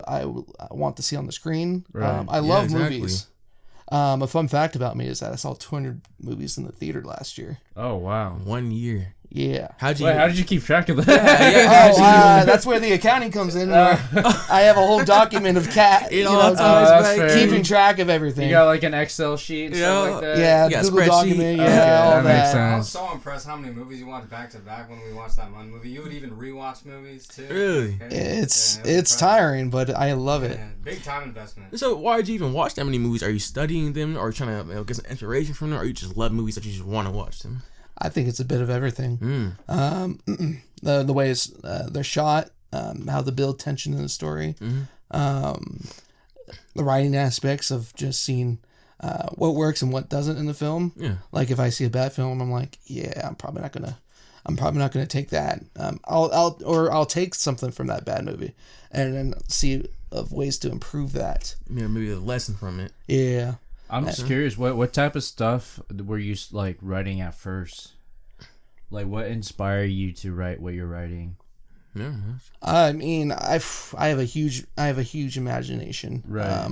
I want to see on the screen. Right. I love movies. A fun fact about me is that I saw 200 movies in the theater last year. Oh wow, 1 year. Yeah. How did you keep track of that? That's where the accounting comes in. I have a whole document of keeping track of everything. You got like an Excel sheet and stuff like that? Yeah, Google document. All that. I was so impressed how many movies you watched back to back when we watched that one movie. You would even rewatch movies too. Really? Okay. It's tiring, but I love it. Yeah, big time investment. So why did you even watch that many movies? Are you studying them, or trying to get some inspiration from them, or you just love movies that you just want to watch them? I think it's a bit of everything. The ways they're shot, how they build tension in the story, the writing aspects of just seeing what works and what doesn't in the film. Yeah. Like if I see a bad film, I'm like, yeah, I'm probably not gonna take that. I'll take something from that bad movie and then see of ways to improve that. Yeah, maybe a lesson from it. Yeah. I'm just curious, what type of stuff were you like writing at first? Like, what inspired you to write what you're writing? Yeah. I mean, I have a huge imagination. Right.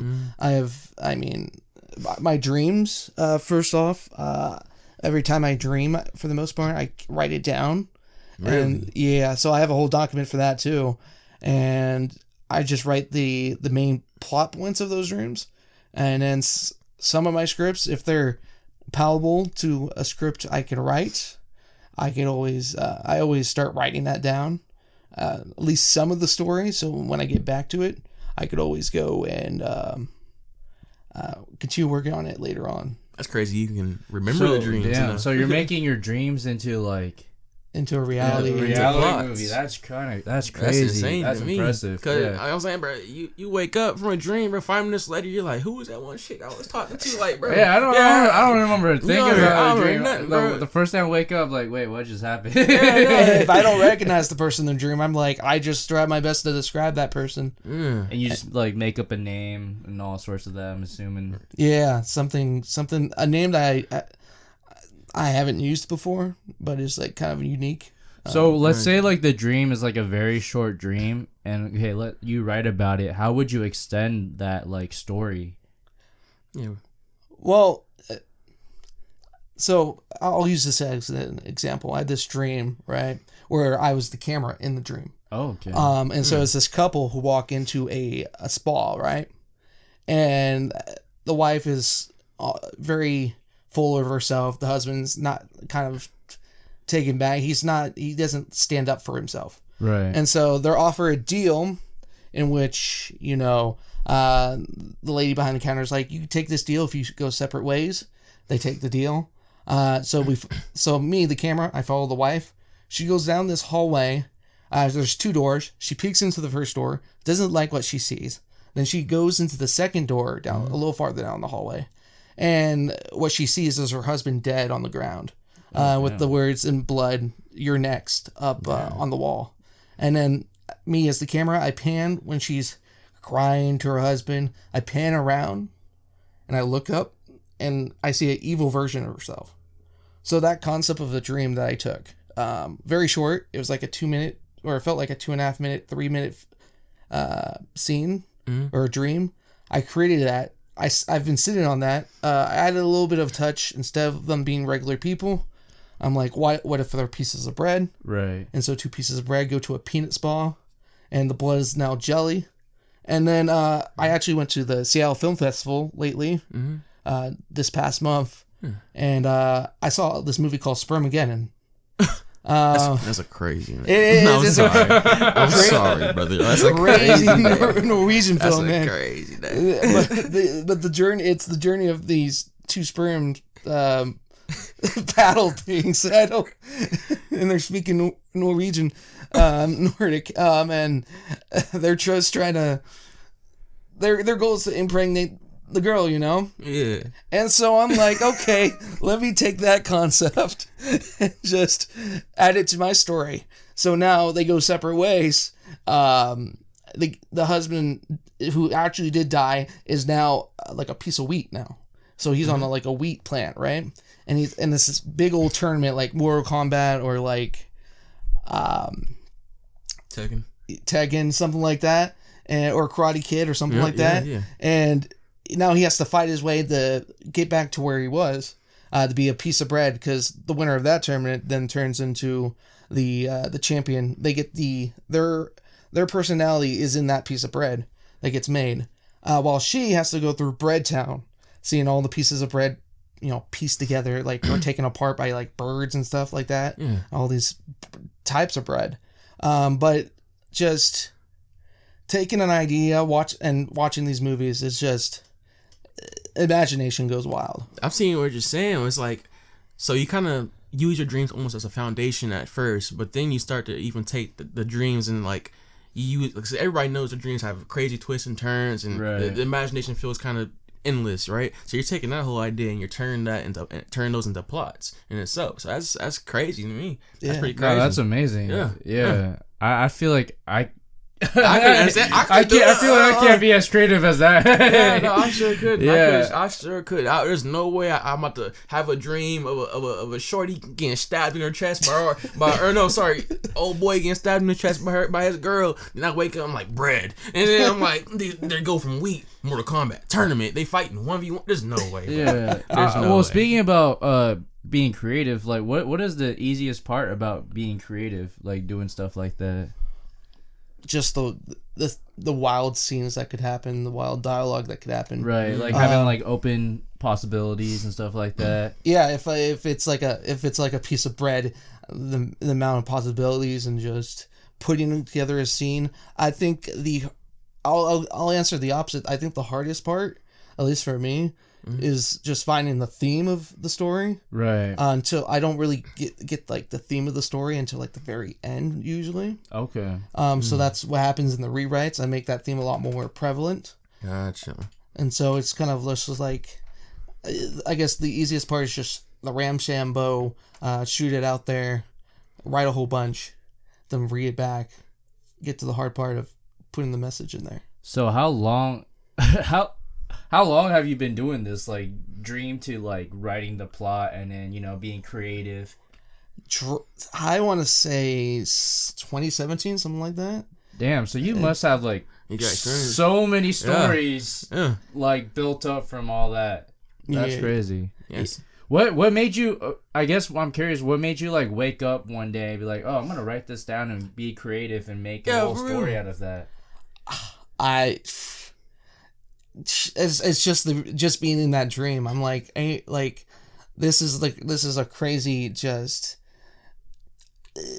My dreams. First off, every time I dream, for the most part, I write it down. Really? And yeah, so I have a whole document for that too, and I just write the main plot points of those dreams, and then some of my scripts, if they're palatable to a script I can write, I always start writing that down, at least some of the story. So when I get back to it, I could always go and continue working on it later on. That's crazy. You can remember the dreams. Damn, so you're making your dreams into a reality movie. That's crazy. That's insane. That's impressive. Because I was saying, bro, you wake up from a dream, bro. 5 minutes later, you're like, who was that one chick I was talking to? Like, bro. Yeah, I don't remember thinking about a dream. Nothing, the first time I wake up, like, wait, what just happened? If I don't recognize the person in the dream, I'm like, I just try my best to describe that person. And you just like make up a name and all sorts of that. I'm assuming. Yeah, something, a name that I haven't used before, but it's like kind of unique. So let's say like the dream is like a very short dream, and okay, let you write about it. How would you extend that like story? Yeah. Well, so I'll use this as an example. I had this dream, right, where I was the camera in the dream. Oh, okay. And so it's this couple who walk into a spa, right, and the wife is very full of herself. The husband's not kind of taken back. He doesn't stand up for himself. Right. And so they're offered a deal in which, the lady behind the counter is like, you can take this deal if you go separate ways. They take the deal. So me, the camera, I follow the wife. She goes down this hallway. There's 2 doors. She peeks into the first door, doesn't like what she sees. Then she goes into the second door down a little farther down the hallway. And what she sees is her husband dead on the ground, with the words in blood, "You're next," up on the wall. And then me as the camera, I pan when she's crying to her husband. I pan around and I look up and I see an evil version of herself. So that concept of the dream that I took, very short. It was like a 2-minute, or it felt like a 2.5 minute, 3-minute scene or a dream. I created that. I've been sitting on that. I added a little bit of touch. Instead of them being regular people, I'm like, what if they're pieces of bread? Right. And so 2 pieces of bread go to a peanut spa, and the blood is now jelly. And then I actually went to the Seattle Film Festival lately, this past month, and I saw this movie called Spermageddon. That's a crazy. I'm sorry. I'm sorry, brother. That's a crazy Norwegian film, man. Crazy. But the journey. It's the journey of these 2 sperm paddle being settled, and they're speaking Norwegian, Nordic, and they're just trying to. Their goal is to impregnate the girl, Yeah. And so I'm like, okay, let me take that concept and just add it to my story. So now they go separate ways. The husband who actually did die is now like a piece of wheat now. So he's on a wheat plant, right? And he's in this big old tournament like Mortal Kombat or like Tekken, something like that. or Karate Kid or something Yeah, like that. yeah. And now he has to fight his way to get back to where he was, to be a piece of bread, because the winner of that tournament then turns into the champion. They get their personality is in that piece of bread that gets made, while she has to go through Bread Town, seeing all the pieces of bread, pieced together, like, or taken apart by, like, birds and stuff like that. Yeah. All these types of bread. But just taking an idea, watching these movies is just, imagination goes wild. I've seen what you're saying. It's like, so you kind of use your dreams almost as a foundation at first, but then you start to even take the dreams and, like, you use, like, everybody knows the dreams have crazy twists and turns, and the imagination feels kind of endless, right? So you're taking that whole idea and you're turning those into plots in itself. So that's crazy to me. That's pretty crazy. No, that's amazing. Yeah. I feel like I I feel like I can't be as creative as that. Yeah, no, I sure could. Yeah. I sure could. There's no way I'm about to have a dream of a shorty getting stabbed in her chest old boy getting stabbed in the chest by his girl. Then I wake up, I'm like, bread. And then I'm like, they go from wheat, Mortal Kombat, tournament, they fighting 1v1. There's no way. Bro. Yeah. There's no way. Speaking about being creative, like what is the easiest part about being creative, like doing stuff like that? Just the wild scenes that could happen, the wild dialogue that could happen. Right, like having like open possibilities and stuff like that. Yeah, if it's like a piece of bread, the amount of possibilities and just putting together a scene. I think I'll answer the opposite. I think the hardest part, at least for me, is just finding the theme of the story. Right. Until I don't really get like the theme of the story until like the very end usually. Okay. So that's what happens in the rewrites. I make that theme a lot more prevalent. Gotcha. And so it's kind of just like, I guess the easiest part is just the ramshambo, shoot it out there, write a whole bunch, then read it back, get to the hard part of putting the message in there. So how long have you been doing this, like dream to like writing the plot and then being creative? I want to say 2017, something like that. Damn, so you must have like so many stories like built up from all that. That's crazy. Yes. What made you, I guess I'm curious, what made you like wake up one day and be like, oh, I'm going to write this down and be creative and make a whole story out of that? It's just being in that dream. I'm like, this is a crazy just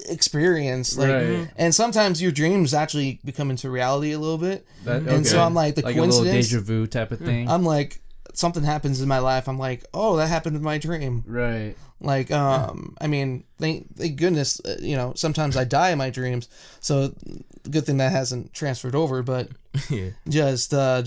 experience. Like, right. And sometimes your dreams actually become into reality a little bit. And so I'm like, like coincidence, a little deja vu type of thing. I'm like, something happens in my life. I'm like, oh, that happened in my dream. Right. Like, I mean, thank goodness, sometimes I die in my dreams. So good thing that hasn't transferred over, but just the